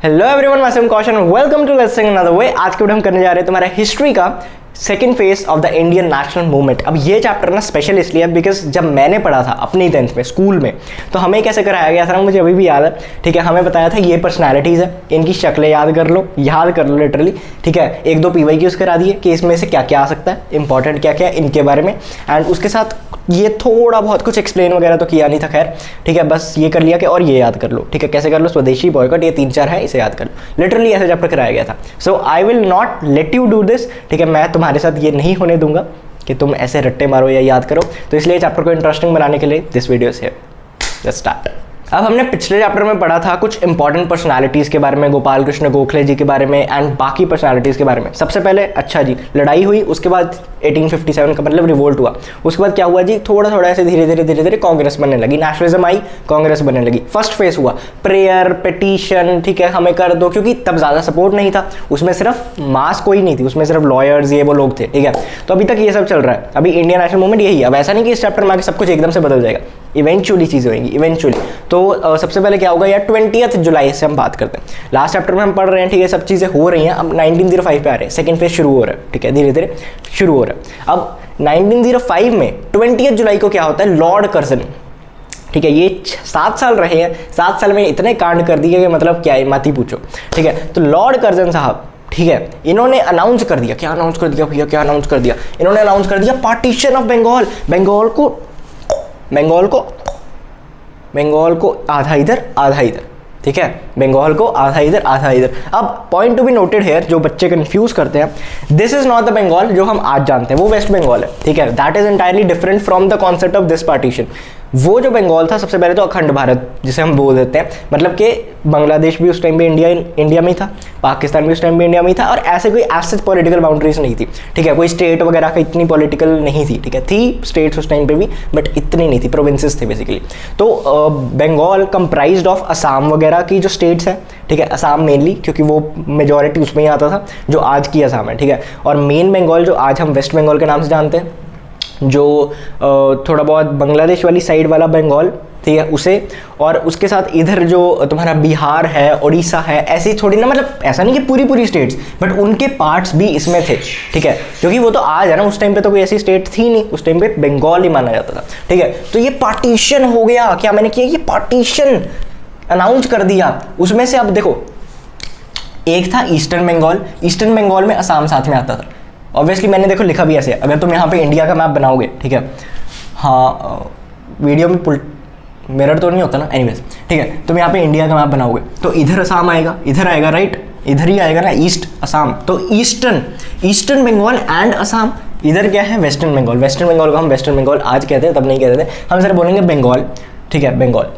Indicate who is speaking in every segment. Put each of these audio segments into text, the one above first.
Speaker 1: Hello everyone, मैं Sim Kaushan, welcome to let's sing another way. आज के वीडियो हम करने जा रहे हैं तुम्हारा हिस्ट्री का second phase of the Indian national movement. अब ये चैप्टर ना स्पेशल इसलिए है बिकॉज जब मैंने पढ़ा था अपनी 10th में स्कूल में, तो हमें कैसे कराया गया था, मुझे अभी भी याद है। ठीक है, हमें बताया था ये पर्सनैलिटीज़ है, इनकी शक्लें याद कर लो लिटरली। ठीक है, एक दो PYQs करा दिए कि इसमें से क्या क्या आ सकता है, इंपॉर्टेंट क्या क्या है इनके बारे में, एंड उसके साथ ये थोड़ा बहुत कुछ एक्सप्लेन वगैरह तो किया नहीं था। खैर ठीक है, बस ये कर लिया कि और ये याद कर लो। ठीक है, कैसे कर लो, स्वदेशी बॉयकॉट, ये 3-4 है, इसे याद कर लो। लिटरली ऐसे चैप्टर कराया गया था। So I will not let you do this. ठीक है, मैं तुम्हारे साथ ये नहीं होने दूंगा कि तुम ऐसे रट्टे मारो या याद करो। तो इसलिए चैप्टर को इंटरेस्टिंग बनाने के लिए दिस वीडियो है। Let's start. अब हमने पिछले चैप्टर में पढ़ा था कुछ इंपॉर्टेंट पर्सनालिटीज़ के बारे में, गोपाल कृष्ण गोखले जी के बारे में एंड बाकी पर्सनालिटीज़ के बारे में। सबसे पहले अच्छा जी लड़ाई हुई, उसके बाद 1857 का मतलब रिवोल्ट हुआ। उसके बाद क्या हुआ जी, थोड़ा थोड़ा ऐसे धीरे धीरे कांग्रेस बनने लगी, नेशनलिज्म आई, कांग्रेस बनने लगी। फर्स्ट फेज हुआ प्रेयर, पिटीशन, ठीक है हमें कर दो, क्योंकि तब ज़्यादा सपोर्ट नहीं था, उसमें सिर्फ मास कोई नहीं थी, उसमें सिर्फ लॉयर्स ये वो लोग थे। ठीक है, तो अभी तक ये सब चल रहा है। अभी इंडियन नेशनल मूवमेंट यही है। अब ऐसा नहीं कि इस चैप्टर में आके सब कुछ एकदम से बदल जाएगा, इवेंचुअली चीज़ें होंगी इवेंचुअली। तो सबसे पहले क्या होगा यार, 20 जुलाई से हम बात करते हैं। लास्ट चैप्टर में हम पढ़ रहे हैं, ठीक है, सब चीज़ें हो रही हैं। अब 1905 पे आ रहे हैं, सेकंड फेज शुरू हो रहा है। ठीक है, धीरे धीरे शुरू हो रहा है। अब 1905 में 20 जुलाई को क्या होता है, लॉर्ड कर्जन। ठीक है, ये 7 साल रहे हैं, 7 साल में इतने कांड कर दिए कि मतलब क्या है मत ही पूछो। ठीक है, तो लॉर्ड कर्जन साहब, ठीक है, इन्होंने अनाउंस कर दिया, क्या अनाउंस कर दिया भैया, क्या अनाउंस कर दिया, इन्होंने अनाउंस कर दिया पार्टीशन ऑफ बंगाल। बंगाल को आधा इधर आधा इधर। ठीक है, बंगाल को आधा इधर आधा इधर। अब point to be noted here, जो बच्चे कंफ्यूज करते हैं, this is not the Bengal जो हम आज जानते हैं, वो वेस्ट बंगाल है। ठीक है, that is entirely different from the concept of this partition. वो जो बंगाल था, सबसे पहले तो अखंड भारत जिसे हम बोल देते हैं, मतलब कि बांग्लादेश भी उस टाइम पे इंडिया में ही था, पाकिस्तान भी उस टाइम पे इंडिया में ही था, और ऐसे कोई एसेट पॉलिटिकल बाउंड्रीज नहीं थी। ठीक है, कोई स्टेट वगैरह का इतनी पॉलिटिकल नहीं थी। ठीक है, थी स्टेट्स उस टाइम पे भी, बट इतनी नहीं थी, प्रोविंसेस थे बेसिकली। तो बंगाल कंप्राइज्ड ऑफ असम वगैरह की जो स्टेट्स हैं। ठीक है, असम मेनली, क्योंकि वो मेजॉरिटी उसमें ही आता था जो आज की असम है। ठीक है, और मेन बंगाल जो आज हम वेस्ट बंगाल के नाम से जानते हैं, जो थोड़ा बहुत बांग्लादेश वाली साइड वाला बंगाल, ठीक है, उसे, और उसके साथ इधर जो तुम्हारा बिहार है, उड़ीसा है, ऐसी थोड़ी ना, मतलब ऐसा नहीं कि पूरी स्टेट्स, बट उनके पार्ट्स भी इसमें थे। ठीक है, क्योंकि वो तो आज है ना, उस टाइम पे तो कोई ऐसी स्टेट थी नहीं, उस टाइम पे बंगाल ही माना जाता था। ठीक है, तो ये पार्टीशन हो गया, क्या मैंने किया, ये पार्टीशन अनाउंस कर दिया। उसमें से अब देखो, एक था ईस्टर्न बंगाल में असम साथ में आता था। ऑब्वियसली मैंने देखो लिखा भी ऐसे, अगर तुम यहाँ पे इंडिया का मैप बनाओगे, ठीक है, हाँ वीडियो में मिरर तो नहीं होता ना, एनीवेज, ठीक है, तुम यहाँ पे इंडिया का मैप बनाओगे तो इधर असम आएगा, इधर आएगा, राइट, इधर ही आएगा ना, ईस्ट असम। तो ईस्टर्न बंगाल एंड असम, इधर क्या है, वेस्टर्न बंगाल को हम वेस्टर्न बंगाल आज कहते हैं, तब नहीं कहते थे, हम सर बोलेंगे बंगाल। ठीक है, बंगाल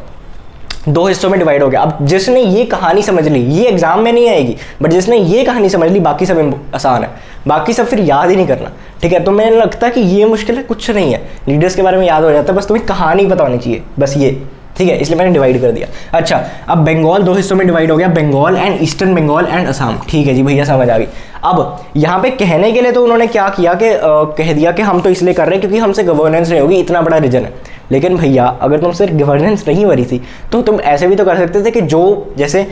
Speaker 1: 2 हिस्सों में डिवाइड हो गया। अब जिसने ये कहानी समझ ली, ये एग्जाम में नहीं आएगी, बट जिसने ये कहानी समझ ली, बाकी सब आसान है, बाकी सब फिर याद ही नहीं करना। ठीक है, तो मुझे लगता है कि ये मुश्किल है, कुछ नहीं है, लीडर्स के बारे में याद हो जाता है, बस तुम्हें कहानी पता होनी चाहिए, बस ये। ठीक है, इसलिए मैंने डिवाइड कर दिया। अच्छा, अब बंगाल 2 हिस्सों में डिवाइड हो गया, Bengal and eastern Bengal and Assam. ठीक है जी भैया, समझ आ गई। अब यहाँ पे कहने के लिए तो उन्होंने क्या किया कि कह दिया कि हम तो इसलिए कर रहे हैं क्योंकि हमसे गवर्नेंस नहीं होगी, इतना बड़ा रीजन है। लेकिन भैया अगर तुमसे गवर्नेंस नहीं हो रही थी तो तुम ऐसे भी तो कर सकते थे कि जो जैसे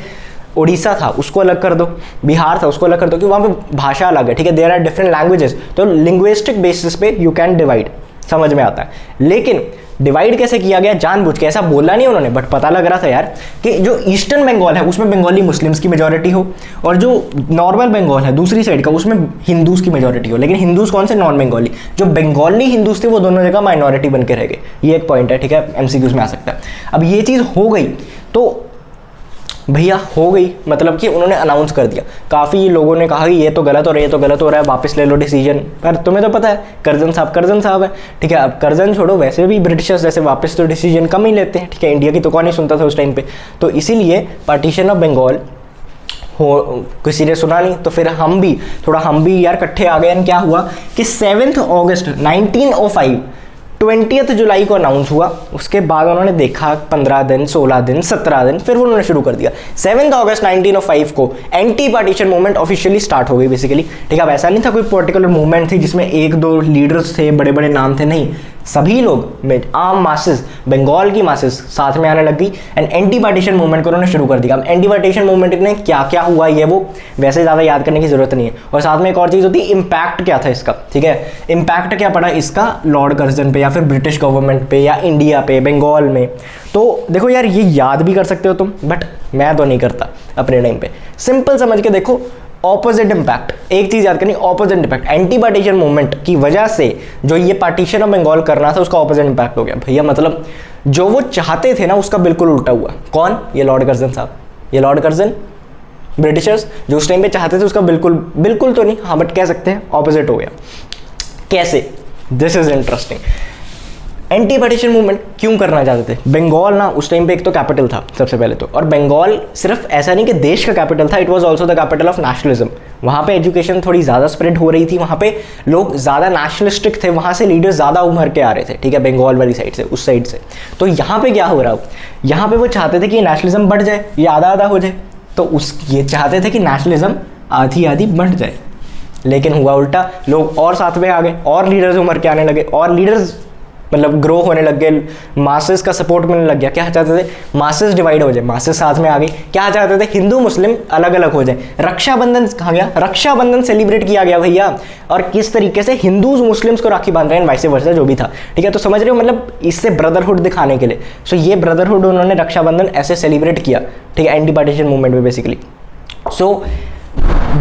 Speaker 1: उड़ीसा था उसको अलग कर दो, बिहार था उसको अलग कर दो, क्योंकि वहाँ पे भाषा अलग है। ठीक है, देयर आर डिफरेंट लैंग्वेजेस, तो लिंग्विस्टिक बेसिस पे यू कैन डिवाइड, समझ में आता है। लेकिन डिवाइड कैसे किया गया, जानबूझ के ऐसा बोला नहीं उन्होंने, बट पता लग रहा था यार कि जो ईस्टर्न बंगाल है उसमें बंगाली मुस्लिम्स की मेजॉरिटी हो, और जो नॉर्मल बंगाल है दूसरी साइड का, उसमें हिंदूज की मेजॉरिटी हो। लेकिन हिंदूज कौन से, नॉन बंगाली। जो बंगाली हिंदूज थे वो दोनों जगह माइनॉरिटी बन के रह गए। ये एक पॉइंट है, ठीक है, MCQs में आ सकता है। अब ये चीज़ हो गई तो भैया हो गई, मतलब कि उन्होंने अनाउंस कर दिया। काफ़ी लोगों ने कहा कि ये तो गलत हो रहा है, ये तो गलत हो रहा है, वापस ले लो डिसीजन। पर तुम्हें तो पता है कर्जन साहब है। ठीक है, अब कर्जन छोड़ो, वैसे भी ब्रिटिशर्स जैसे वापस तो डिसीजन कम ही लेते हैं। ठीक है, इंडिया की तो कौन ही सुनता था उस टाइम पे। तो इसीलिए पार्टीशन ऑफ बंगाल हो, किसी ने सुना नहीं, तो फिर हम भी यार इकट्ठे आ गए। क्या हुआ कि 7 अगस्त 1905 20 जुलाई को अनाउंस हुआ। उसके बाद उन्होंने देखा 15 दिन, 16 दिन, 17 दिन, फिर उन्होंने शुरू कर दिया। 7 अगस्त 1905 को anti partition movement officially start हो गई बेसिकली। ठीक है, अब ऐसा नहीं था कोई पर्टिकुलर मूवमेंट थी जिसमें 1-2 लीडर्स थे, बड़े बड़े नाम थे, नहीं, सभी लोग में आम मासेस, बंगाल की मासेस साथ में आने लग गई एंड एंटी पार्टीशन मूवमेंट को उन्होंने शुरू कर दिया। अब एंटी पार्टीशन मूवमेंट में क्या क्या हुआ ये वो वैसे ज़्यादा याद करने की जरूरत नहीं है। और साथ में एक और चीज़ होती है, इम्पैक्ट क्या था इसका, ठीक है, इम्पैक्ट क्या पड़ा इसका लॉर्ड कर्जन पे या फिर ब्रिटिश गवर्नमेंट पे या इंडिया पे, बंगाल में। तो देखो यार ये याद भी कर सकते हो तुम, बट मैं तो नहीं करता अपने टाइम पे। सिंपल समझ के देखो, ऑपोजिट इम्पैक्ट, एक चीज याद करनी, opposite impact. Anti partition movement की वजह से जो ये पार्टीशन ऑफ बंगाल करना था उसका ऑपोजिट इम्पैक्ट हो गया भैया। मतलब जो वो चाहते थे ना उसका बिल्कुल उल्टा हुआ। कौन? ये लॉर्ड कर्जन साहब, ये लॉर्ड कर्जन, ब्रिटिशर्स जो उस टाइम पे चाहते थे उसका बिल्कुल तो नहीं, हाँ बट कह सकते हैं ऑपोजिट हो गया। कैसे? This is interesting. Anti partition movement क्यों करना चाहते थे? बंगाल ना उस टाइम पे एक तो कैपिटल था सबसे पहले तो, और बंगाल सिर्फ ऐसा नहीं कि देश का कैपिटल था, it was also the capital of nationalism. वहाँ पे एजुकेशन थोड़ी ज़्यादा स्प्रेड हो रही थी, वहाँ पे लोग ज़्यादा नेशनलिस्टिक थे, वहाँ से लीडर्स ज़्यादा उभर के आ रहे थे, ठीक है, बंगाल वाली साइड से, उस साइड से। तो यहाँ पे क्या हो रहा हो, यहाँ पे वो चाहते थे कि नेशनलिज्म बढ़ जाए, ये आधा आधा हो जाए, तो ये चाहते थे कि नेशनलिज्म आधी आधी बढ़ जाए। लेकिन हुआ उल्टा, लोग और साथ में आ गए, और लीडर्स उभर के आने लगे, और लीडर्स मतलब ग्रो होने लग गए, मासेस का सपोर्ट मिलने लग गया। क्या चाहते थे? मासेस डिवाइड हो जाए, मासेस साथ में आ गई। क्या चाहते थे? हिंदू मुस्लिम अलग अलग हो जाए। रक्षाबंधन कहा गया, रक्षाबंधन सेलिब्रेट किया गया भैया, और किस तरीके से हिंदूज मुस्लिम्स को राखी बांध रहे हैं, वाइस वर्सा जो भी था, ठीक है। तो समझ रहे हो, मतलब इससे ब्रदरहुड दिखाने के लिए, सो ये ब्रदरहुड उन्होंने रक्षाबंधन ऐसे सेलिब्रेट किया, ठीक है, एंटी पार्टीशन मूवमेंट में बेसिकली। सो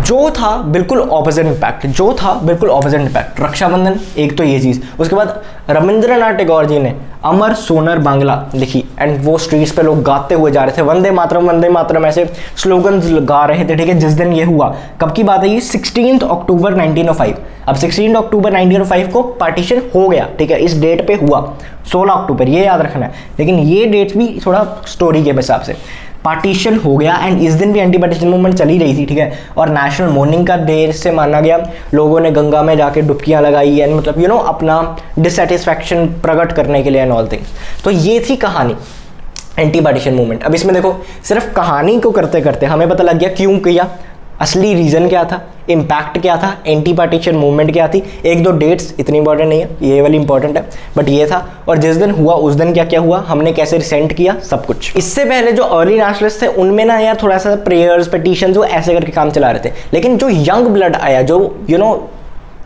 Speaker 1: जो था बिल्कुल ऑपोजिट इम्पैक्ट, जो था बिल्कुल ऑपोजिट इम्पैक्ट, रक्षाबंधन एक तो ये चीज़। उसके बाद रविंद्रनाथ टैगोर जी ने अमर सोनर बांग्ला लिखी, एंड वो स्ट्रीट्स पे लोग गाते हुए जा रहे थे, वंदे मातरम ऐसे स्लोगन्स गा रहे थे, ठीक है। जिस दिन ये हुआ, कब की बात है ये? 16 अक्टूबर 1905। अब 16 अक्टूबर 1905 को पार्टीशन हो गया, ठीक है, इस डेट पे हुआ, 16 अक्टूबर, ये याद रखना है। लेकिन ये डेट भी थोड़ा स्टोरी के हिसाब से पार्टीशन हो गया, एंड इस दिन भी एंटी पार्टीशन मूवमेंट चली रही थी, ठीक है। और नेशनल मॉर्निंग का डे से माना गया, लोगों ने गंगा में जाके डुबकियां लगाई, एंड मतलब यू नो अपना डिससेटिस्फैक्शन प्रकट करने के लिए एंड ऑल थिंग्स। तो ये थी कहानी एंटी पार्टीशन मूवमेंट। अब इसमें देखो, सिर्फ कहानी को करते करते हमें पता लग गया क्यों किया, असली रीज़न क्या था, इम्पैक्ट क्या था, एंटी पार्टीशन मूवमेंट क्या थी। एक दो डेट्स इतनी इंपॉर्टेंट नहीं है, ये वाली इंपॉर्टेंट है, बट ये था। और जिस दिन हुआ उस दिन क्या क्या हुआ, हमने कैसे रिसेंट किया, सब कुछ। इससे पहले जो अर्ली नेशनलिस्ट थे उनमें ना यार थोड़ा सा प्रेयर्स, पिटीशंस, वो ऐसे करके काम चला रहे थे। लेकिन जो यंग ब्लड आया, जो you know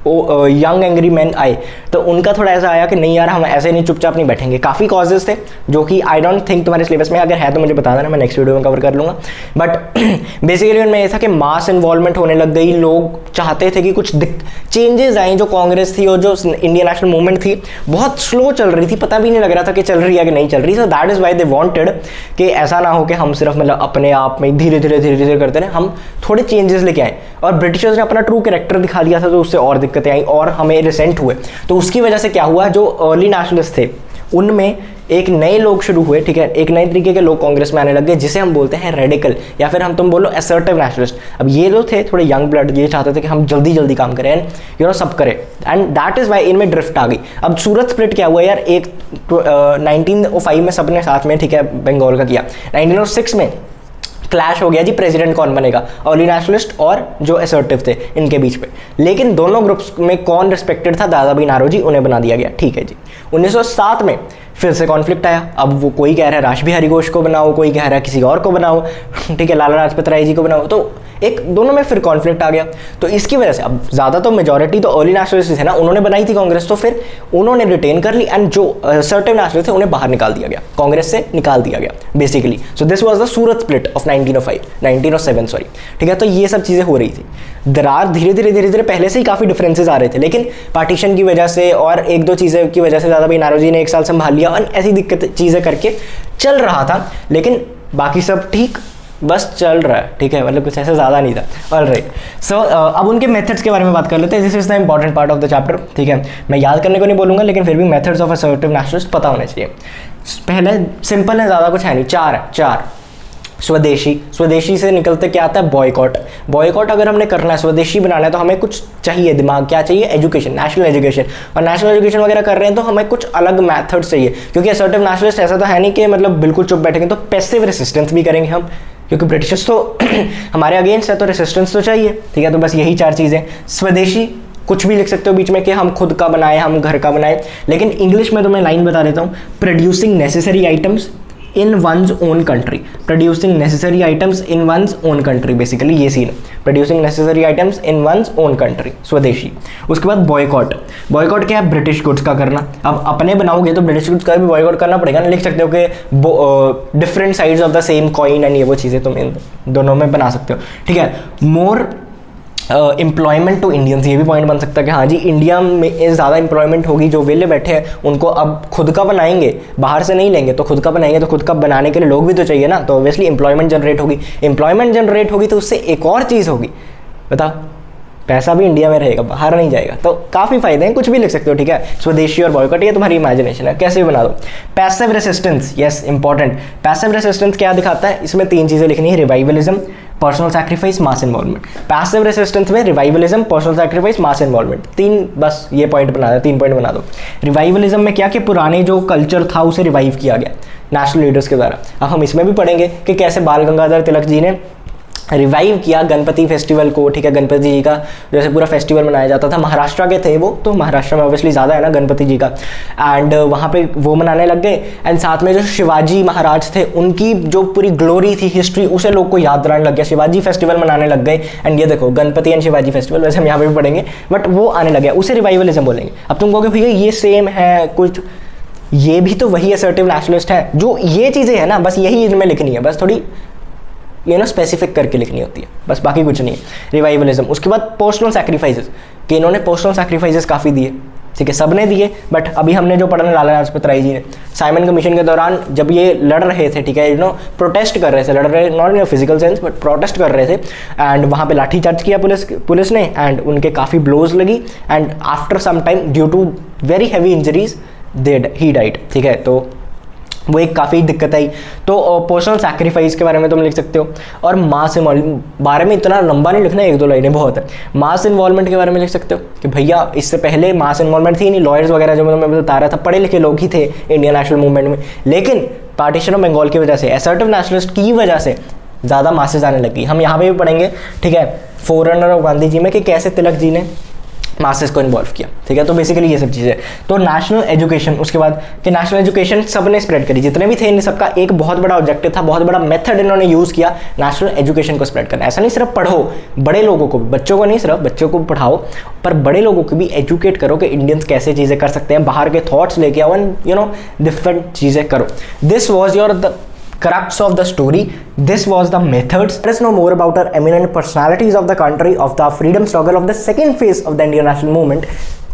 Speaker 1: young angry man आए, तो उनका थोड़ा ऐसा आया कि नहीं यार हम ऐसे नहीं चुपचाप नहीं बैठेंगे। काफ़ी कॉजेज थे जो कि आई डोंट थिंक तुम्हारे सिलेबस में, अगर है तो मुझे बता देना, मैं नेक्स्ट वीडियो में कवर कर लूँगा। बट बेसिकली उनमें ये था कि मास इन्वॉल्वमेंट होने लग गई, लोग चाहते थे कि कुछ चेंजेस आए। जो कांग्रेस थी और जो इंडियन नेशनल मूवमेंट थी बहुत स्लो चल रही थी, पता भी नहीं लग रहा था कि चल रही है कि नहीं चल रही। So that is why they wanted कि ऐसा ना हो कि हम सिर्फ मतलब अपने आप में धीरे धीरे करते रहे, हम थोड़े चेंजेस लेके आए। और ब्रिटिशर्स ने अपना ट्रू कैरेक्टर दिखा दिया था, तो उससे और दिक्कतें आई और हमें रिसेंट हुए। तो उसकी वजह से क्या हुआ, जो अर्ली नेशनलिस्ट थे उनमें एक नए लोग शुरू हुए, ठीक है, एक नए तरीके के लोग कांग्रेस में आने लग गए, जिसे हम बोलते हैं रेडिकल, या फिर हम तुम बोलो असर्टिव नेशनलिस्ट। अब ये जो थे थोड़े यंग ब्लड, ये चाहते थे कि हम जल्दी जल्दी काम करें, यू नो सब करें, एंड दैट इज वाई इनमें ड्रिफ्ट आ गई। अब सूरत स्प्लिट क्या हुआ यार, एक 1905 में सबने साथ में, ठीक है, बंगाल का किया। 1906 में क्लैश हो गया जी, प्रेसिडेंट कौन बनेगा, अर्ली नेशनलिस्ट और जो असर्टिव थे इनके बीच में। लेकिन दोनों ग्रुप्स में कौन रिस्पेक्टेड था, दादा भाई नारोजी, उन्हें बना दिया गया, ठीक है जी। 1907 में फिर से कॉन्फ्लिक्ट आया। अब वो कोई कह रहा है रासबिहारी घोष को बनाओ, कोई कह रहा है किसी और को बनाओ, ठीक है, लाला लाजपत राय जी को बनाओ। तो एक दोनों में फिर कॉन्फ्लिक्ट आ गया। तो इसकी वजह से अब ज़्यादा तो मेजॉरिटी तो अर्ली नेशनलिस्ट थे ना, उन्होंने बनाई थी कांग्रेस, तो फिर उन्होंने रिटेन कर ली, एंड जो सर्टेन नेशनलिस्ट थे उन्हें बाहर निकाल दिया गया, कांग्रेस से निकाल दिया गया basically. So this was the Surat split of 1907 sorry, ठीक है। तो ये सब चीज़ें हो रही थी, दरार धीरे धीरे पहले से ही काफ़ी डिफरेंसेस आ रहे थे, लेकिन पार्टीशन की वजह से और एक दो चीज़ें की वजह से दादा भाई नारोजी ने 1 साल संभाल लिया, और ऐसी दिक्कत चीज़ें करके चल रहा था। लेकिन बाकी सब ठीक, बस चल रहा है, ठीक है, मतलब कुछ ऐसा ज़्यादा नहीं था। ऑलराइट, सो अब उनके मेथड्स के बारे में बात कर लेते हैं। This is the important part of the chapter, ठीक है। मैं याद करने को नहीं बोलूँगा, लेकिन फिर भी मेथड्स ऑफ असर्टिव नेशनलिस्ट पता होने चाहिए। पहले सिंपल है, ज़्यादा कुछ है नहीं, चार स्वदेशी से निकलते क्या आता है, बॉयकॉट अगर हमने करना है, स्वदेशी बनाना है, तो हमें कुछ चाहिए, दिमाग क्या चाहिए, एजुकेशन, नेशनल एजुकेशन। और नेशनल एजुकेशन वगैरह कर रहे हैं तो हमें कुछ अलग मेथड्स चाहिए, क्योंकि असर्टिव नेशनलिस्ट ऐसा तो है नहीं कि मतलब बिल्कुल चुप बैठेंगे, तो पैसिव रेसिस्टेंस भी करेंगे हम, क्योंकि ब्रिटिशर्स तो हमारे अगेंस्ट है, तो रेसिस्टेंस तो चाहिए, ठीक है। तो बस यही 4 चीज़ें, स्वदेशी, कुछ भी लिख सकते हो बीच में कि हम खुद का बनाए, हम घर का बनाए, लेकिन इंग्लिश में तो मैं लाइन बता देता हूँ, producing necessary items in one's own country, producing necessary items in one's own country, basically ये सीन है, producing necessary items in one's own country, स्वदेशी। उसके बाद बॉयकॉट, बॉयकॉट क्या है, ब्रिटिश गुड्स का करना। अब अपने बनाओगे तो ब्रिटिश गुड्स का भी बॉयकॉट करना पड़ेगा ना, लिख सकते हो कि different sides of the same coin and ये वो चीज़ें तुम इन दोनों में बना सकते हो, ठीक है। मोर एम्प्लॉयमेंट टू इंडियंस, ये भी पॉइंट बन सकता है कि हाँ जी इंडिया में ज़्यादा एम्प्लॉयमेंट होगी, जो वेले बैठे हैं उनको अब खुद का बनाएंगे, बाहर से नहीं लेंगे तो खुद का बनाएंगे, तो खुद का बनाने के लिए लोग भी तो चाहिए ना, तो ऑब्वियसली एम्प्लॉयमेंट जनरेट होगी, एम्प्लॉयमेंट जनरेट होगी तो उससे एक और चीज़ होगी, बताओ, पैसा भी इंडिया में रहेगा, बाहर नहीं जाएगा, तो काफ़ी फायदे हैं, कुछ भी लिख सकते हो, ठीक है। स्वदेशी और बॉयकॉट ये तुम्हारी इमेजिनेशन है, कैसे भी बना दो। Passive resistance, yes important, passive resistance क्या दिखाता है, इसमें 3 चीज़ें लिखनी है, रिवाइवलिज्म, पर्सनल सैक्रिफाइस, मास इन्वॉल्वमेंट। पैसिव रेसिस्टेंस में रिवाइवलिज्म, पर्सनल सैक्रिफाइस, मास इन्वॉल्वमेंट, 3 बस ये पॉइंट बना दो, 3 पॉइंट बना दो। रिवाइवलिज्म में क्या कि पुराने जो कल्चर था उसे रिवाइव किया गया नेशनल लीडर्स के द्वारा। अब हम इसमें भी पढ़ेंगे कि कैसे बाल गंगाधर तिलक जी ने रिवाइव किया गणपति फेस्टिवल को, ठीक है, गणपति जी का जैसे पूरा फेस्टिवल मनाया जाता था, महाराष्ट्र के थे वो, तो महाराष्ट्र में ऑब्वियसली ज़्यादा है ना गणपति जी का, एंड वहाँ पे वो मनाने लग गए, एंड साथ में जो शिवाजी महाराज थे उनकी जो पूरी ग्लोरी थी, हिस्ट्री, उसे लोग को याद दिलाने लग गया, शिवाजी फेस्टिवल मनाने लग गए, एंड ये देखो गणपति एंड शिवाजी फेस्टिवल, वैसे हम यहाँ पे भी पढ़ेंगे, बट वो आने लग गया, उसे रिवाइवलिज्म बोलेंगे। अब तुम कहोगे भैया ये सेम है कुछ, ये भी तो वही असर्टिव नेशनलिस्ट है, जो ये चीज़ें है ना बस यही इनमें लिखनी है, बस थोड़ी ये ना स्पेसिफिक करके लिखनी होती है, बस बाकी कुछ नहीं है। रिवाइवलिज्म, उसके बाद पर्सनल सैक्रिफाइसेस, कि इन्होंने पर्सनल सैक्रिफाइसेस काफ़ी दिए, ठीक है, सबने दिए, बट अभी हमने जो पढ़ा लाला लाजपत राय जी ने साइमन कमीशन के दौरान जब ये लड़ रहे थे, ठीक है, प्रोटेस्ट कर रहे थे, लड़ रहे not in physical sense but protest कर रहे थे, एंड वहाँ पे लाठीचार्ज किया पुलिस ने, एंड उनके काफ़ी ब्लोज लगी, and after some time due to very heavy injuries he died, ठीक है, तो वो एक काफ़ी दिक्कत आई। तो पर्सनल सैक्रिफाइस के बारे में तुम लिख सकते हो, और मास इन्वॉल्वमेंट बारे में इतना लंबा नहीं लिखना, 1-2 लाइनें बहुत है। मास इन्वॉल्वमेंट के बारे में लिख सकते हो कि भैया इससे पहले मास इन्वॉल्वमेंट थी नहीं, लॉयर्स वगैरह जो मैं बता रहा था, पढ़े लिखे लोग ही थे इंडियन नेशनल मूवमेंट में, लेकिन पार्टीशन ऑफ बंगाल की वजह से, असर्टिव नेशनलिस्ट की वजह से ज़्यादा मासेस आने लगी। हम यहाँ पे भी पढ़ेंगे, ठीक है, फोररनर ऑफ गांधी जी में कि कैसे तिलक जी ने मासेस को इन्वॉल्व किया, ठीक है, तो बेसिकली ये सब चीज़ें। तो नेशनल एजुकेशन, उसके बाद कि नेशनल एजुकेशन सब ने स्प्रेड करी, जितने भी थे इन सबका एक बहुत बड़ा ऑब्जेक्टिव था, बहुत बड़ा मेथड इन्होंने यूज़ किया नेशनल एजुकेशन को स्प्रेड करना। ऐसा नहीं सिर्फ पढ़ो, बड़े लोगों को, बच्चों को नहीं सिर्फ, बच्चों को पढ़ाओ, पर बड़े लोगों को भी एजुकेट करो कि इंडियंस कैसे चीज़ें कर सकते हैं, बाहर के थॉट्स लेके आओ, एंड डिफरेंट चीज़ें करो। This was your the crux of the story. This was the methods. Let us know more about our eminent personalities of the country, of the freedom struggle, of the second phase of the Indian national movement.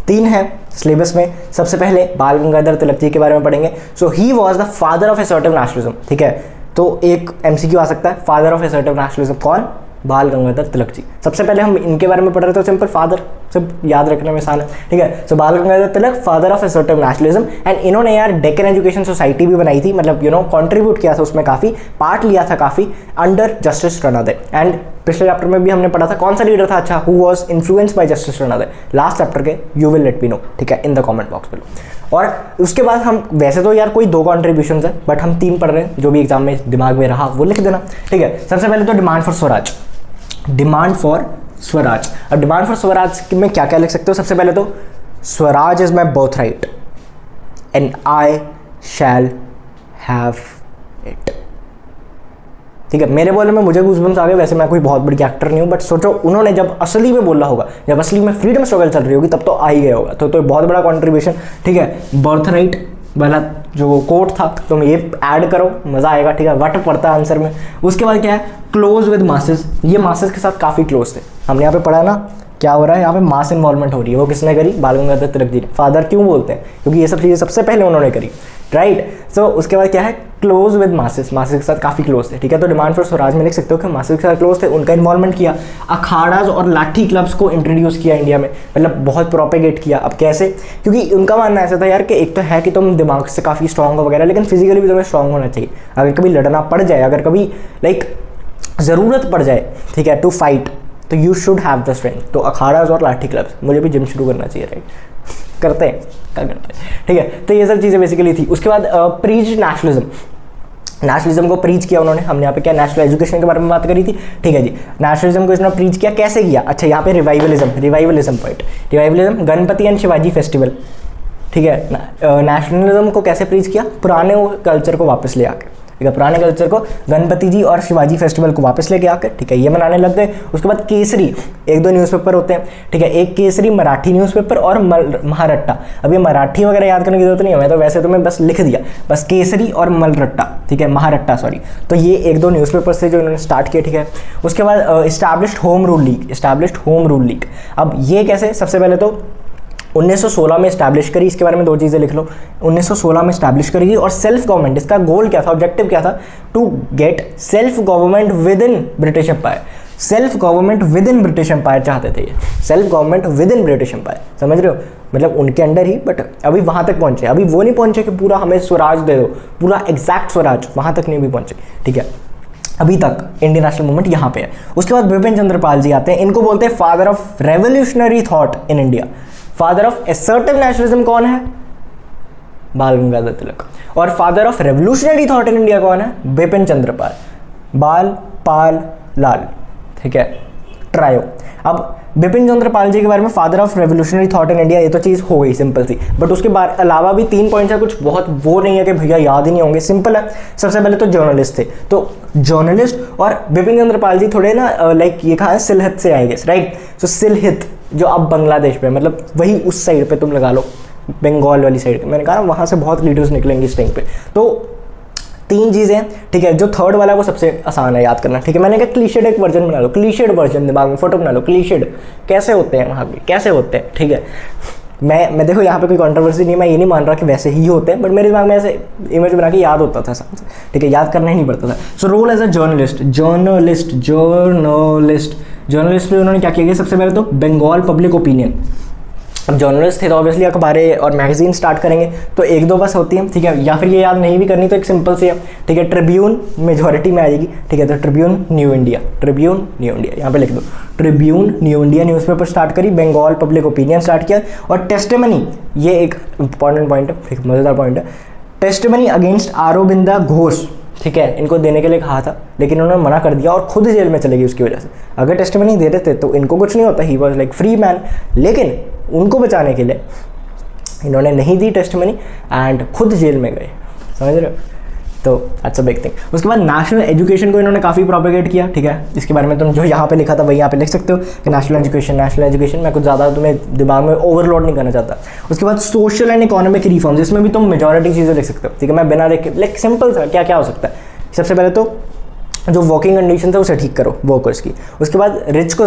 Speaker 1: 3 है syllabus में। सबसे पहले बाल गंगाधर तिलक जी के बारे में पढ़ेंगे। So he was the father of assertive nationalism, ठीक है, तो एक MCQ आ सकता है, फादर ऑफ असर्टिव नेशनलिज्म कौन, बाल गंगाधर तिलक जी। सबसे पहले हम इनके बारे में पढ़ रहे थे, सिंपल फादर, सब याद रखने में आसान है, ठीक है। So Bal Gangadhar Tilak, father of assertive nationalism, and इन्होंने यार डेक्कन एजुकेशन सोसाइटी भी बनाई थी, मतलब कंट्रीब्यूट किया था उसमें, काफ़ी पार्ट लिया था काफ़ी, अंडर जस्टिस रणोदय। एंड पिछले चैप्टर में भी हमने पढ़ा था कौन सा लीडर था, अच्छा, who was influenced by justice Ranade, last chapter के, you will let me know, ठीक है, in the comment box below. और उसके बाद हम वैसे तो यार कोई 2 कॉन्ट्रीब्यूशन है, बट हम 3 पढ़ रहे हैं, जो भी एग्जाम में दिमाग में रहा वो लिख देना, ठीक है। सबसे पहले तो demand for Swaraj, demand for Swaraj. अब डिमांड फॉर स्वराज में क्या क्या लिख सकते हो, सबसे पहले तो Swaraj is my birth right and I shall have it, ठीक है। मेरे बोलने में मुझे गूज़बम्स आ गए, वैसे मैं कोई बहुत बड़ी एक्टर नहीं हूँ, बट सोचो उन्होंने जब असली में बोला होगा, जब असली में फ्रीडम स्ट्रगल चल रही होगी, तब तो आ ही गया होगा, तो बहुत बड़ा कॉन्ट्रीब्यूशन, ठीक है। बर्थ राइट वाला जो कोट था तुम ये ऐड करो, मज़ा आएगा, ठीक है, वट पड़ता है आंसर में। उसके बाद क्या है, क्लोज विद मासेस, ये मासेस के साथ काफ़ी क्लोज थे, हमने यहाँ पे पढ़ा ना क्या हो रहा है, यहाँ पे मास इन्वॉल्वमेंट हो रही है, वो किसने करी, बाल गंगाधर तिलक जी ने। फादर क्यों बोलते हैं, क्योंकि ये सब चीज़ें सबसे पहले उन्होंने करी, राइट। सो उसके बाद क्या है, क्लोज विद मासेस, मासेस के साथ काफ़ी क्लोज थे, ठीक है। तो डिमांड फॉर स्वराज में लिख सकते हो कि मासेस के साथ क्लोज थे, उनका इन्वॉल्वमेंट किया, अखाड़ाज और लाठी क्लब्स को इंट्रोड्यूस किया इंडिया में, मतलब बहुत प्रोपेगेट किया। अब कैसे, क्योंकि उनका मानना ऐसा था यार कि एक तो है कि तुम दिमाग से काफ़ी स्ट्रॉन्ग हो वगैरह, लेकिन फिजिकली भी तुम्हें स्ट्रॉन्ग होना चाहिए, अगर कभी लड़ना पड़ जाए, अगर कभी लाइक ज़रूरत पड़ जाए, ठीक है, टू फाइट, तो you should have the strength. तो अखाड़ाज और लाठी क्लब्स, मुझे भी जिम शुरू करना चाहिए, राइट, करते हैं, क्या करते हैं, ठीक है। तो ये सब चीज़ें बेसिकली थी। उसके बाद प्रीच नेशनलिज्म, नेशनलिज्म को प्रीच किया उन्होंने। हमने यहाँ पे क्या नेशनल एजुकेशन के बारे में बात करी थी, ठीक है जी। नेशनलिज्म को इन्होंने प्रीच किया, कैसे किया? अच्छा यहाँ पे revivalism point, revivalism Ganpati and Shivaji festival, ठीक है। नेशनलिज्म को कैसे प्रीच किया? पुराने कल्चर को वापस ले आकर, ठीक है, पुराने कल्चर को गणपति जी और शिवाजी फेस्टिवल को वापस लेके आकर, ठीक है, ये मनाने लग गए। उसके बाद केसरी, एक दो न्यूज़पेपर होते हैं, ठीक है, एक केसरी मराठी न्यूज़पेपर और महारट्टा। अब ये मराठी वगैरह याद करने की जरूरत नहीं है, मैं तो वैसे तुम्हें बस लिख दिया, बस केसरी और मलरट्टा, ठीक है, महारट्टा सॉरी। तो ये एक दो न्यूज़पेपर से जो इन्होंने स्टार्ट किए, ठीक है। उसके बाद इस्टेब्लिश्ड होम रूल लीग। अब ये कैसे? सबसे पहले तो 1916 में इस्टेब्लिश करी, इसके बारे में दो चीज़ें लिख लो। 1916 में इस्टेब्लिश करी और सेल्फ गवर्नमेंट, इसका गोल क्या था, ऑब्जेक्टिव क्या था? To get self government within British empire. Self government within British empire चाहते थे ये, self government within British empire, समझ रहे हो? मतलब उनके अंडर ही, बट अभी वहाँ तक पहुँचे। अभी वो नहीं पहुँचे कि पूरा हमें स्वराज दे दो, पूरा एग्जैक्ट स्वराज, वहाँ तक नहीं भी पहुँचे, ठीक है। अभी तक इंडियन नेशनल मूवमेंट यहाँ पे है। उसके बाद बिपिन चंद्र पाल जी आते हैं, इनको बोलते हैं father of revolutionary thought in India. Father of assertive nationalism कौन है? बाल गंगाधर तिलक। और father of revolutionary thought in India कौन है? बिपिन चंद्र पाल, बाल पाल लाल, ठीक है, ट्रायो। अब बिपिन चंद्र पाल जी के बारे में father of revolutionary thought in India, ये तो चीज़ हो गई सिंपल सी, बट उसके अलावा भी 3 पॉइंट्स है, कुछ बहुत वो नहीं है कि भैया याद ही नहीं होंगे, सिंपल है। सबसे पहले तो जर्नलिस्ट थे, तो जर्नलिस्ट और बिपिन चंद्र पाल जी थोड़े ना लाइक ये कहा है सिलहट से आएंगे, राइट। सो सिलहट जो अब बांग्लादेश पे, मतलब वही उस साइड पे तुम लगा लो, बंगाल वाली साइड, मैंने कहा वहाँ से बहुत लीडर्स निकलेंगे इस टाइम पे। तो 3 चीज़ें हैं, ठीक है। जो थर्ड वाला है वो सबसे आसान है याद करना, ठीक है। मैंने कहा क्लीशेड एक वर्जन बना लो, क्लीशेड वर्जन दिमाग में फोटो बना लो, क्लीशेड कैसे होते हैं वहाँ पे, कैसे होते हैं, ठीक है। मैं देखो यहाँ पे कोई कंट्रोवर्सी नहीं है, मैं ये नहीं मान रहा कि वैसे ही होते हैं, बट मेरे दिमाग में ऐसे इमेज बना के याद होता था, ठीक है, याद करना ही नहीं पड़ता था। So role as a journalist में उन्होंने क्या किया? सबसे पहले तो बंगाल पब्लिक ओपिनियन। अब जर्नलिस्ट थे तो ऑब्वियसली अखबारें और मैगजीन स्टार्ट करेंगे, तो 1-2 बस होती है, ठीक है। या फिर ये याद नहीं भी करनी तो एक सिंपल सी है, ठीक है, ट्रिब्यून मेजॉरिटी में आ जाएगी, ठीक है। तो ट्रिब्यून न्यू इंडिया यहाँ पे लिख दो, Tribune new India newspaper start करी, बंगाल पब्लिक ओपिनियन स्टार्ट किया। और टेस्टिमनी, ये एक इंपॉर्टेंट पॉइंट है, ठीक, मज़ेदार पॉइंट है। टेस्टिमनी अगेंस्ट अरविंद घोष, ठीक है, इनको देने के लिए कहा था, लेकिन उन्होंने मना कर दिया और खुद जेल में चले गई उसकी वजह से। अगर टेस्टिमनी दे देते तो इनको कुछ नहीं होता, he was like free man, लेकिन उनको बचाने के लिए इन्होंने नहीं दी टेस्टिमनी एंड खुद जेल में गए, समझ रहे हो? तो दैट्स अ बिग थिंग। उसके बाद नेशनल एजुकेशन को इन्होंने काफ़ी प्रोपेगेट किया, ठीक है। इसके बारे में तुम जो यहाँ पे लिखा था वही यहाँ पे लिख सकते हो कि नेशनल एजुकेशन। मैं कुछ ज़्यादा तुम्हें दिमाग में ओवरलोड नहीं करना चाहता। उसके बाद सोशल एंड इकोनॉमिक रिफॉर्म्स, इसमें भी तुम मेजॉरिटी चीज़ें लिख सकते हो, ठीक है। मैं बिना देख लाइक सिंपल सा क्या क्या हो सकता है। सबसे पहले तो जो वर्किंग कंडीशन है उसे ठीक करो वर्कर्स की। उसके बाद रिच को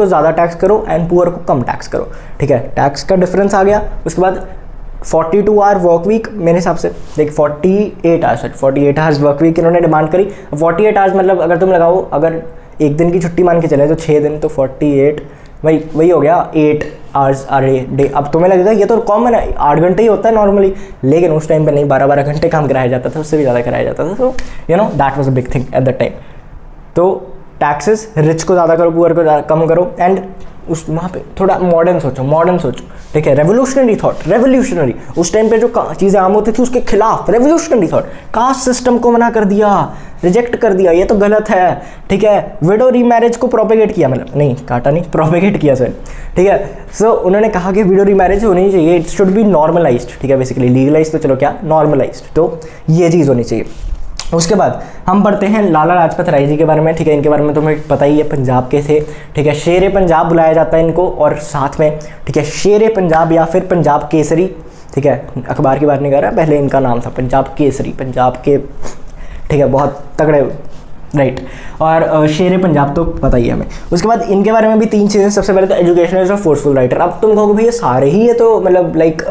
Speaker 1: ज़्यादा टैक्स करो एंड पुअर को कम टैक्स करो, ठीक है। टैक्स का डिफरेंस आ गया। उसके बाद 42 आवर वर्क वीक, मेरे हिसाब से देख 48 आवर्स वर्क वीक इन्होंने डिमांड करी। 48 आवर्स मतलब अगर तुम लगाओ, अगर एक दिन की छुट्टी मान के चले तो 6 दिन, तो 48 वही हो गया 8 आवर्स डे। अब तुम्हें लगेगा ये तो कॉमन है, 8 घंटे ही होता है नॉर्मली, लेकिन उस टाइम पे नहीं, 12-12 घंटे काम कराया जाता था, उससे भी ज़्यादा कराया जाता था। तो you know that was a big thing at that time. तो टैक्सेस रिच को ज़्यादा करो, पुअर को कम करो, एंड उस वहाँ पे थोड़ा मॉडर्न सोचो, ठीक है। रेवोल्यूशनरी उस टाइम पे जो चीज़ें आम होती थी उसके खिलाफ रेवोल्यूशनरी थॉट। कास्ट सिस्टम को मना कर दिया, रिजेक्ट कर दिया, ये तो गलत है, ठीक है। विडो रीमैरिज को प्रोपेगेट किया, मतलब नहीं काटा नहीं, प्रोपेगेट किया सर, ठीक है। सो उन्होंने कहा कि विडो रीमैरिज होनी चाहिए, इट शुड बी नॉर्मलाइज्ड, ठीक है। बेसिकली लीगलाइज तो चलो क्या, नॉर्मलाइज्ड, तो ये चीज़ होनी चाहिए। उसके बाद हम पढ़ते हैं लाला लाजपत राय जी के बारे में, ठीक है। इनके बारे में तुम्हें पता ही है, पंजाब के थे, ठीक है। शेरे पंजाब बुलाया जाता है इनको, और साथ में, ठीक है, शेरे पंजाब या फिर पंजाब केसरी, ठीक है। अखबार की बात नहीं कर रहा, पहले इनका नाम था पंजाब केसरी, पंजाब के, ठीक है, बहुत तगड़े, राइट। और शेरे पंजाब तो पता ही है हमें। उसके बाद इनके बारे में भी 3 चीज़ें। सबसे पहले तो एजुकेशनलिस्ट और फोर्सफुल राइटर। अब तुम कहोगे भैया सारे ही है, तो मतलब लाइक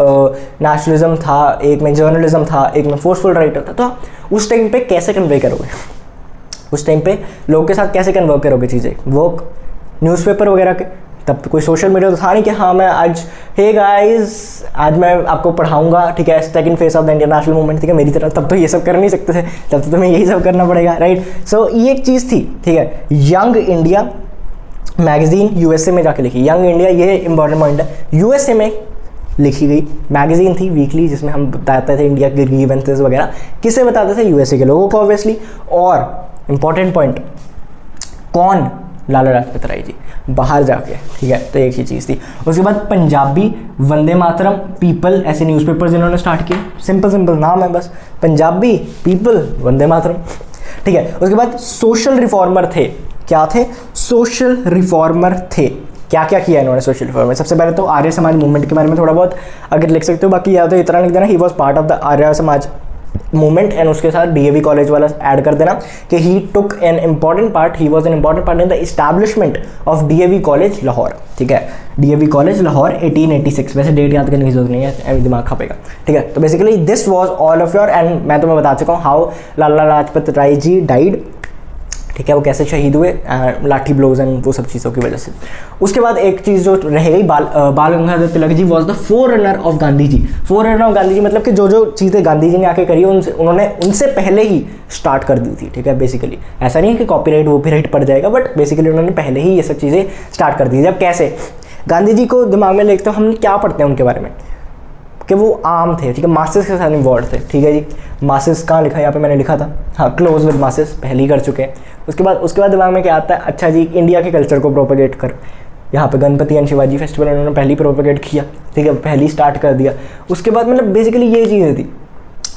Speaker 1: नेशनलिज्म था, एक में जर्नलिज्म था, एक में फोर्सफुल राइटर था। तो उस टाइम पे कैसे कन्वे करोगे, उस टाइम पे लोगों के साथ कैसे कन्वर्ट करोगे चीज़ें, वो न्यूज़पेपर वगैरह के, तब कोई सोशल मीडिया तो था नहीं कि हाँ मैं आज हे गाइस आज मैं आपको पढ़ाऊंगा, ठीक है, second phase of the Indian national movement, ठीक है, मेरी तरह। तब तो ये सब कर नहीं सकते थे, तब तो तुम्हें यही सब करना पड़ेगा, राइट। सो ये एक चीज़ थी, ठीक है। यंग इंडिया मैगजीन यूएसए में जाके लिखी, यंग इंडिया, ये इंपॉर्टेंट पॉइंट है। यूएसए में लिखी गई मैगजीन थी वीकली, जिसमें हम बताते थे इंडिया के ग्रीवेंसेस वगैरह। किसे बताते थे? यूएसए के लोगों को ऑब्वियसली। और इंपॉर्टेंट पॉइंट, कौन? लाला लाजपत राय जी, बाहर जाके, ठीक है। तो एक ही चीज़ थी। उसके बाद पंजाबी वंदे मातरम पीपल, ऐसे न्यूज़पेपर्स इन्होंने स्टार्ट किए। सिंपल सिंपल नाम है बस, पंजाबी पीपल वंदे मातरम, ठीक है। उसके बाद सोशल रिफॉर्मर थे। क्या थे? सोशल रिफॉर्मर थे। क्या क्या किया इन्होंने सोशल रिफॉर्मर? सबसे पहले तो आर्य समाज मूवमेंट के बारे में थोड़ा बहुत अगर लिख सकते हो, बाकी या तो इतना लिख देना he was part of the Arya Samaj movement, and उसके साथ डीएवी कॉलेज वाला ऐड कर देना कि he took an important part, he was an important part in the establishment of DAV college Lahore, ठीक है। डीएवी कॉलेज लाहौर 1886, वैसे डेट याद करने की जरूरत नहीं है, अभी दिमाग खपेगा, ठीक है। तो basically this was all of your, and मैं तुम्हें बता चुका हूँ हाउ लाला लाजपत राय जी डाइड, ठीक है। वो कैसे शहीद हुए, लाठी ब्लोज एंड वो सब चीज़ों की वजह से। उसके बाद एक चीज़ जो रह गई, Bal Gangadhar Tilak ji was the forerunner of Gandhi ji. Forerunner of Gandhi ji मतलब कि जो जो चीज़ें गांधी जी ने आके करी उन्होंने उनसे पहले ही स्टार्ट कर दी थी, ठीक है। बेसिकली ऐसा नहीं है कि कॉपीराइट वॉपीराइट पड़ जाएगा, बट बेसिकली उन्होंने पहले ही ये सब चीज़ें स्टार्ट कर दी। जब कैसे गांधी जी को दिमाग में लेते हो, हम क्या पढ़ते हैं उनके बारे में कि वो आम थे, ठीक है, मासेस के साथ इन्वॉल्व थे, ठीक है जी। मासेस कहाँ लिखा है? यहाँ पे मैंने लिखा था, हाँ, क्लोज विद मासेस, पहले ही कर चुके हैं। उसके बाद दिमाग में क्या आता है? अच्छा जी, इंडिया के कल्चर को प्रोपेगेट कर। यहाँ पे गणपति एंड शिवाजी फेस्टिवल उन्होंने पहले ही प्रोपेगेट किया, ठीक है, पहले ही स्टार्ट कर दिया। उसके बाद मतलब बेसिकली ये चीज़ें थी,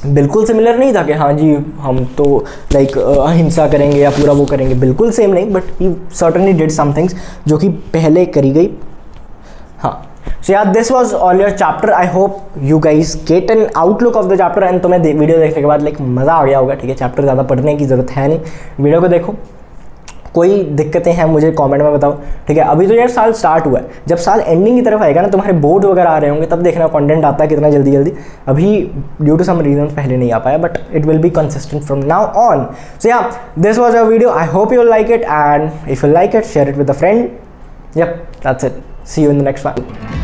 Speaker 1: बिल्कुल सिमिलर नहीं था कि हाँ जी हम तो लाइक अहिंसा करेंगे या पूरा वो करेंगे, बिल्कुल सेम नहीं, but he certainly did some things जो कि पहले करी गई, हाँ। So yeah, this was all your chapter. I hope you guys get an outlook of the chapter and तुम्हें वीडियो देखने के बाद लाइक मज़ा आ गया होगा, ठीक है। चैप्टर ज़्यादा पढ़ने की ज़रूरत है नहीं, वीडियो को देखो। कोई दिक्कतें हैं मुझे कमेंट में बताओ, ठीक है। अभी तो यार साल स्टार्ट हुआ है, जब साल एंडिंग की तरफ आएगा ना, तुम्हारे बोर्ड वगैरह आ रहे होंगे, तब देखना कंटेंट आता है कितना जल्दी। अभी ड्यू टू सम रीजन पहले नहीं आ पाया, but it will be consistent from now on. So ya, this was our video. I hope you like it, and if you like it, share it with a friend. Yep, that's it. See you in the next one.